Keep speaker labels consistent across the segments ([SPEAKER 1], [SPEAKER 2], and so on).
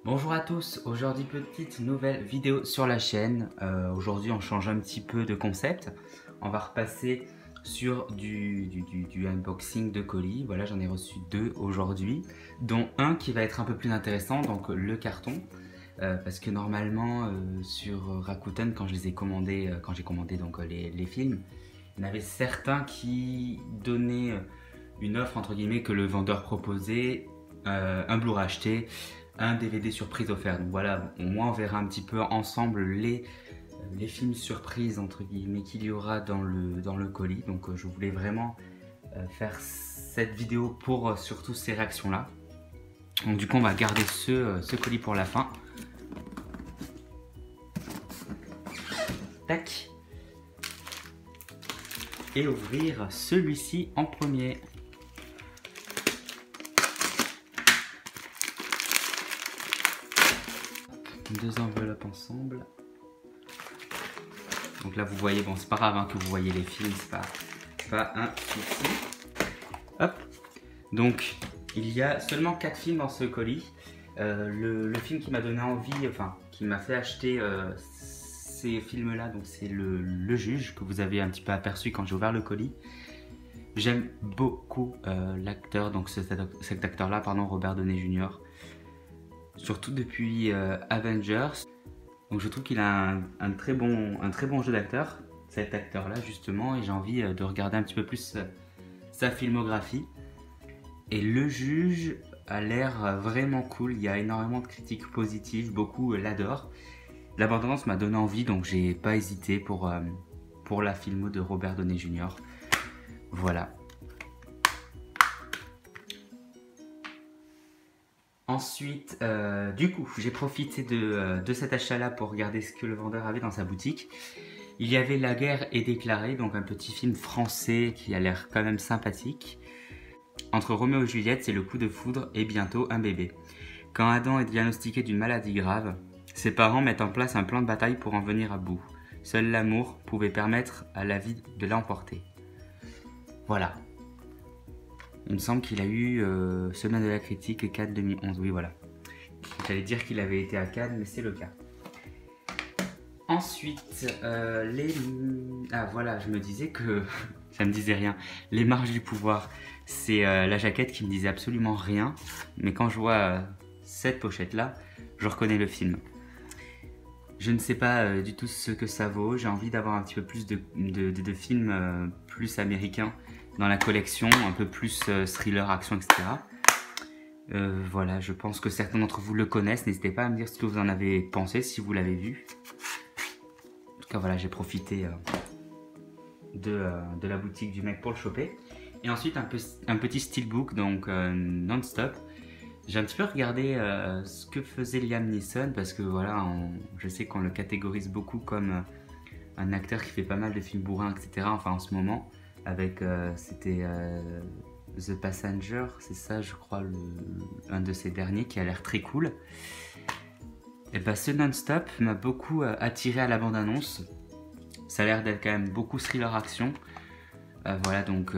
[SPEAKER 1] Bonjour à tous, aujourd'hui petite nouvelle vidéo sur la chaîne. Aujourd'hui on change un petit peu de concept. On va repasser sur du unboxing de colis. Voilà, j'en ai reçu deux aujourd'hui, dont un qui va être un peu plus intéressant, donc le carton. Parce que normalement sur Rakuten, quand je les ai commandés, quand j'ai commandé donc les films, il y en avait certains qui donnaient une offre entre guillemets que le vendeur proposait, un Blu-ray acheté, un DVD surprise offert. Donc voilà, au moins on verra un petit peu ensemble les films surprises entre guillemets qu'il y aura dans le colis. Donc je voulais vraiment faire cette vidéo pour surtout ces réactions là. Donc du coup on va garder ce colis pour la fin. Tac. Et ouvrir celui-ci en premier. Deux enveloppes ensemble. Donc là vous voyez, bon c'est pas grave hein, que vous voyez les films, c'est pas un souci. Hop. Donc il y a seulement 4 films dans ce colis. Le film qui m'a donné envie, enfin qui m'a fait acheter ces films là, donc c'est le Juge, que vous avez un petit peu aperçu quand j'ai ouvert le colis. J'aime beaucoup l'acteur, donc cet acteur là, pardon, Robert Downey Jr. Surtout depuis Avengers. Donc je trouve qu'il a un très bon jeu d'acteur, cet acteur là justement, et j'ai envie de regarder un petit peu plus sa filmographie. Et le Juge a l'air vraiment cool, il y a énormément de critiques positives, beaucoup l'adorent. La bande-annonce m'a donné envie, donc j'ai pas hésité pour la filmo de Robert Downey Jr. Voilà. Ensuite, du coup, j'ai profité de cet achat-là pour regarder ce que le vendeur avait dans sa boutique. Il y avait La guerre est déclarée, donc un petit film français qui a l'air quand même sympathique. Entre Roméo et Juliette, c'est le coup de foudre et bientôt un bébé. Quand Adam est diagnostiqué d'une maladie grave, ses parents mettent en place un plan de bataille pour en venir à bout. Seul l'amour pouvait permettre à la vie de l'emporter. Voilà. Il me semble qu'il a eu Semaine de la critique Cannes 2011, oui voilà. J'allais dire qu'il avait été à Cannes, mais c'est le cas. Ensuite, Ah voilà, je me disais que... ça me disait rien. Les marches du pouvoir, c'est la jaquette qui me disait absolument rien. Mais quand je vois cette pochette-là, je reconnais le film. Je ne sais pas du tout ce que ça vaut. J'ai envie d'avoir un petit peu plus de films plus américains dans la collection, un peu plus thriller, action, etc. Voilà, je pense que certains d'entre vous le connaissent. N'hésitez pas à me dire ce que vous en avez pensé, si vous l'avez vu. En tout cas, voilà, j'ai profité de la boutique du mec pour le choper. Et ensuite, un petit steelbook, donc non-stop. J'ai un petit peu regardé ce que faisait Liam Neeson, parce que voilà, je sais qu'on le catégorise beaucoup comme un acteur qui fait pas mal de films bourrins, etc. Enfin, en ce moment, avec, c'était The Passenger, c'est ça, je crois, un de ces derniers qui a l'air très cool. Et bah, ce non-stop m'a beaucoup attiré à la bande-annonce. Ça a l'air d'être quand même beaucoup thriller-action. Voilà, donc,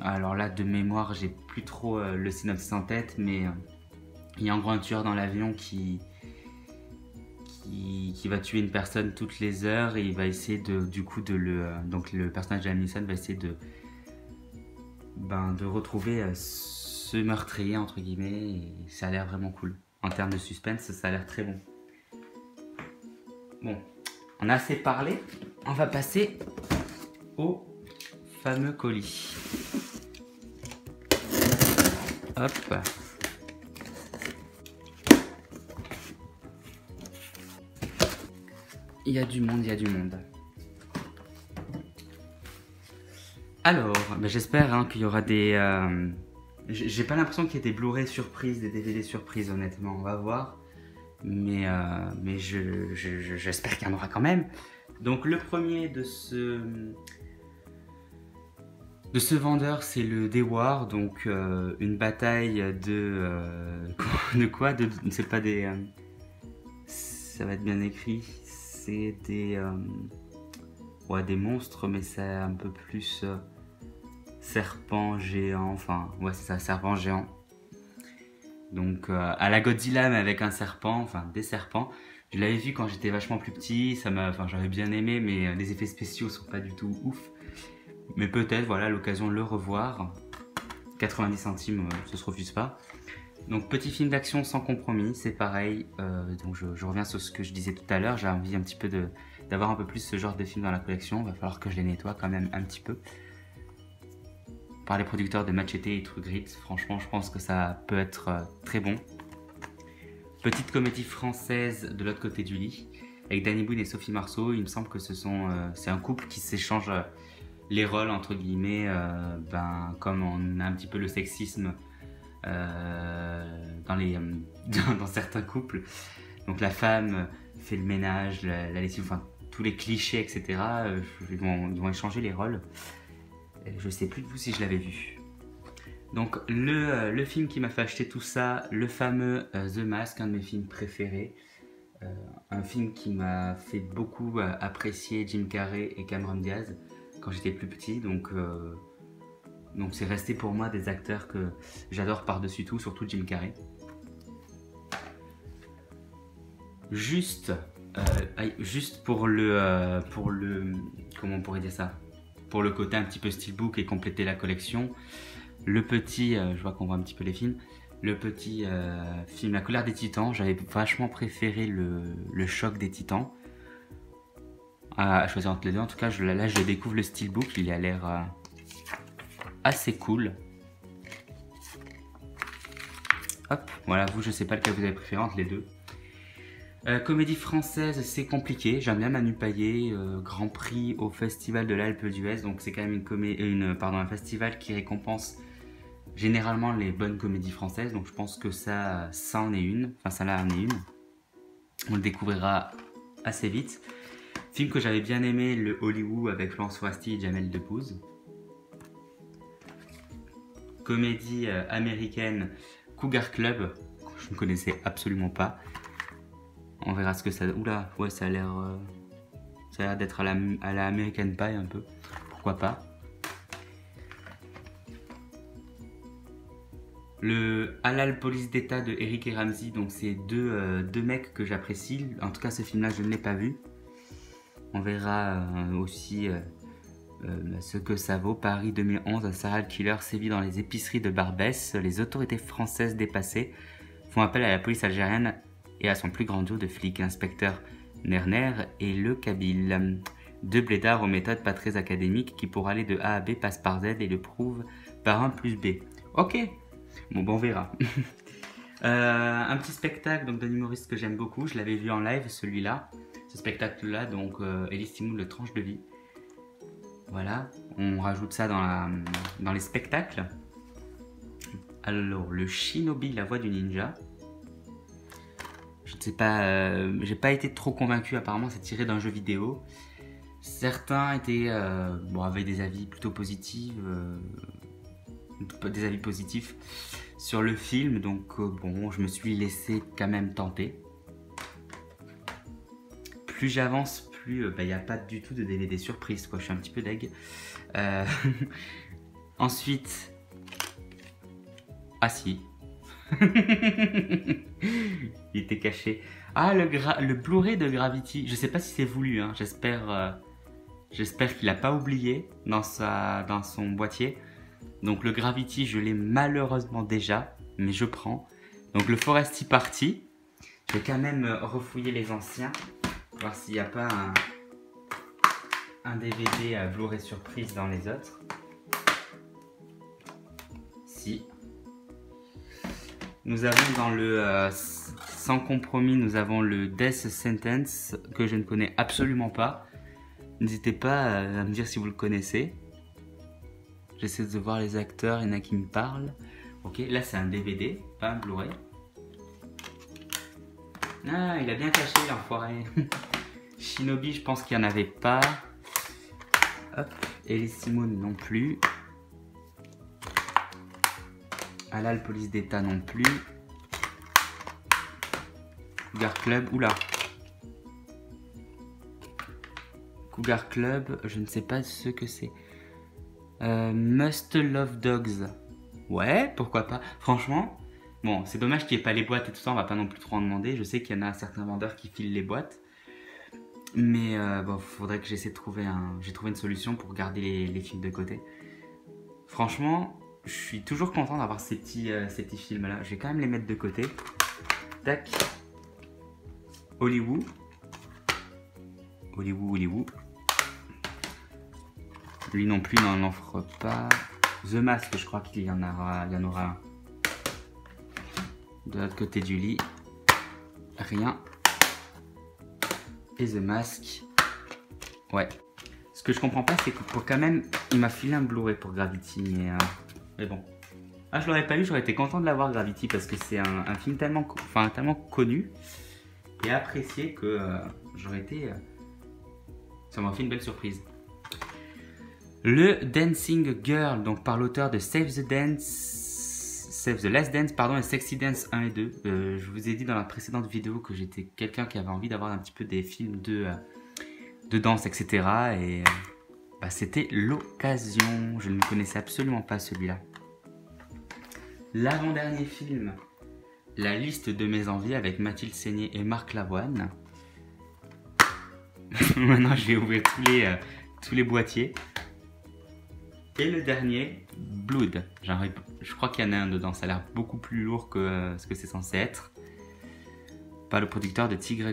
[SPEAKER 1] alors là, de mémoire, j'ai plus trop le synopsis en tête, mais il y a en gros un tueur dans l'avion qui va tuer une personne toutes les heures, et il va essayer donc le personnage de Liam Neeson va essayer de retrouver ce meurtrier entre guillemets, et ça a l'air vraiment cool. En termes de suspense, ça a l'air très bon. Bon, on a assez parlé, on va passer au fameux colis. Hop. Il y a du monde, il y a du monde. Alors, j'espère hein, qu'il y aura des... J'ai pas l'impression qu'il y ait des Blu-ray surprises, des DVD surprises, honnêtement. On va voir. Mais j'espère qu'il y en aura quand même. Donc, le premier de ce vendeur, c'est le Dewar. Donc, une bataille de quoi? C'est pas des... ça va être bien écrit. C'est des... ouais, des monstres, mais c'est un peu plus serpent géant, enfin ouais c'est ça, serpent géant. Donc à la Godzilla mais avec un serpent, enfin des serpents. Je l'avais vu quand j'étais vachement plus petit, j'avais bien aimé, mais les effets spéciaux sont pas du tout ouf. Mais peut-être, voilà, l'occasion de le revoir. 90 centimes, ça se refuse pas. Donc petit film d'action sans compromis, c'est pareil. Donc je reviens sur ce que je disais tout à l'heure, j'ai envie un petit peu d'avoir un peu plus ce genre de film dans la collection. Il va falloir que je les nettoie quand même un petit peu. Par les producteurs de Machete et True Grit, franchement je pense que ça peut être très bon. Petite comédie française de l'autre côté du lit, avec Danny Boone et Sophie Marceau. Il me semble que c'est un couple qui s'échange les rôles entre guillemets, comme on a un petit peu le sexisme dans certains couples. Donc la femme fait le ménage, la lessive, enfin tous les clichés, etc. Ils vont échanger les rôles. Je sais plus de vous si je l'avais vu. Donc le film qui m'a fait acheter tout ça, le fameux The Mask, un de mes films préférés. Un film qui m'a fait beaucoup apprécier Jim Carrey et Cameron Diaz quand j'étais plus petit. Donc c'est resté pour moi des acteurs que j'adore par-dessus tout, surtout Jim Carrey. Juste pour le comment on pourrait dire ça, pour le côté un petit peu steelbook et compléter la collection, le petit, je vois qu'on voit un petit peu les films, le petit film La colère des titans, j'avais vachement préféré le choc des titans à choisir entre les deux. En tout cas là je découvre le steelbook, il a l'air assez cool. Hop, voilà, vous je sais pas lequel vous avez préféré entre les deux. Comédie française, c'est compliqué. J'aime bien Manu Payet, Grand Prix au Festival de l'Alpe d'Huez. Donc c'est quand même un festival qui récompense généralement les bonnes comédies françaises. Donc je pense que ça en est une. Enfin ça là en est une. On le découvrira assez vite. Film que j'avais bien aimé, le Hollywood avec Florence Foresti et Jamel Debbouze. Comédie américaine, Cougar Club. Je ne connaissais absolument pas. On verra ce que ça... Oula, ouais, ça a l'air d'être à la American Pie un peu. Pourquoi pas. Le Halal Police d'État de Eric et Ramsey. Donc c'est deux mecs que j'apprécie. En tout cas, ce film-là, je ne l'ai pas vu. On verra aussi ce que ça vaut. Paris 2011, un serial killer sévit dans les épiceries de Barbès. Les autorités françaises dépassées font appel à la police algérienne et à son plus grand duo de flics, l'inspecteur Nerner et le Kabyle. Deux blédards aux méthodes pas très académiques qui pour aller de A à B passent par Z et le prouvent par 1 plus B. Ok, bon on verra. Un petit spectacle donc d'un humoriste que j'aime beaucoup, je l'avais vu en live celui-là. Ce spectacle-là, donc Elie Semoun, le tranche de vie. Voilà, on rajoute ça dans les spectacles. Alors, le Shinobi, la voix du ninja. Je ne sais pas, j'ai pas été trop convaincu, apparemment c'est tiré d'un jeu vidéo. Certains avaient des avis plutôt positifs, sur le film, donc bon, je me suis laissé quand même tenter. Plus j'avance, plus il n'y a pas du tout de DVD surprise, quoi. Je suis un petit peu deg. Ensuite, ah si. Il était caché. Ah, le Blu-ray de Gravity. Je sais pas si c'est voulu, hein. J'espère qu'il n'a pas oublié dans son boîtier. Donc le Gravity, je l'ai malheureusement déjà, mais je prends. Donc le Foresti Party. Je vais quand même refouiller les anciens, voir s'il n'y a pas un DVD Blu-ray surprise dans les autres. Si. Nous avons dans le sans compromis, nous avons le Death Sentence que je ne connais absolument pas. N'hésitez pas à me dire si vous le connaissez. J'essaie de voir les acteurs, il y en a qui me parlent. Ok, là c'est un DVD, pas un Blu-ray. Ah, il a bien caché l'enfoiré. Shinobi, je pense qu'il n'y en avait pas. Hop, Elie Semoun non plus. Halal Police d'État non plus. Cougar Club, oula. Cougar Club, je ne sais pas ce que c'est. Must Love Dogs. Ouais, pourquoi pas. Franchement, Bon, c'est dommage qu'il n'y ait pas les boîtes et tout ça, on va pas non plus trop en demander. Je sais qu'il y en a certains vendeurs qui filent les boîtes. Mais bon, faudrait que j'essaie de trouver j'ai trouvé une solution pour garder les films de côté. Franchement, je suis toujours content d'avoir ces petits films là. Je vais quand même les mettre de côté. Tac. Hollywood. Lui non plus, n'en offre pas. The Mask, je crois qu'il y en aura un. De l'autre côté du lit, rien. Et The Mask, ouais. Ce que je comprends pas, c'est que pour quand même, il m'a filé un Blu-ray pour Gravity, mais bon. Ah, je l'aurais pas eu, j'aurais été content de l'avoir Gravity parce que c'est un film tellement connu et apprécié que j'aurais été. Ça m'a fait une belle surprise. Le Dancing Girl, donc par l'auteur de Save the Last Dance, pardon, et Sexy Dance 1 et 2. Je vous ai dit dans la précédente vidéo que j'étais quelqu'un qui avait envie d'avoir un petit peu des films de danse, etc. Et bah, c'était l'occasion. Je ne connaissais absolument pas celui-là. L'avant-dernier film, La liste de mes envies avec Mathilde Seigné et Marc Lavoine. Maintenant, je vais ouvrir tous les boîtiers. Et le dernier, Blood. Je crois qu'il y en a un dedans. Ça a l'air beaucoup plus lourd que ce que c'est censé être. Par le producteur de Tigre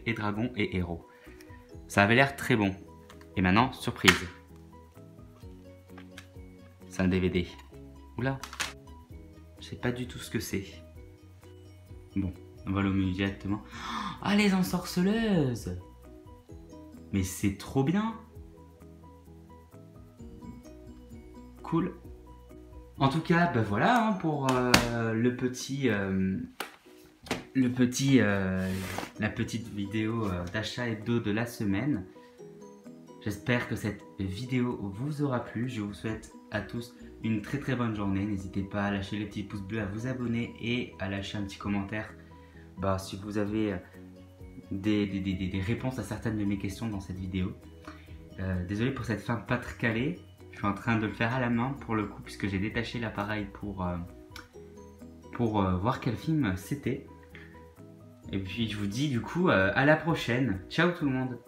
[SPEAKER 1] et Dragon et Héros. Ça avait l'air très bon. Et maintenant, surprise. C'est un DVD. Oula. Je sais pas du tout ce que c'est. Bon, on va le menu directement. Ah, les ensorceleuses! Mais c'est trop bien! Cool. En tout cas, ben voilà pour la petite vidéo d'achat hebdo de la semaine. J'espère que cette vidéo vous aura plu. Je vous souhaite à tous une très très bonne journée. N'hésitez pas à lâcher les petits pouces bleus, à vous abonner et à lâcher un petit commentaire si vous avez des réponses à certaines de mes questions dans cette vidéo. Désolé pour cette fin pas très calée. Je suis en train de le faire à la main pour le coup puisque j'ai détaché l'appareil pour voir quel film c'était. Et puis je vous dis du coup à la prochaine. Ciao tout le monde.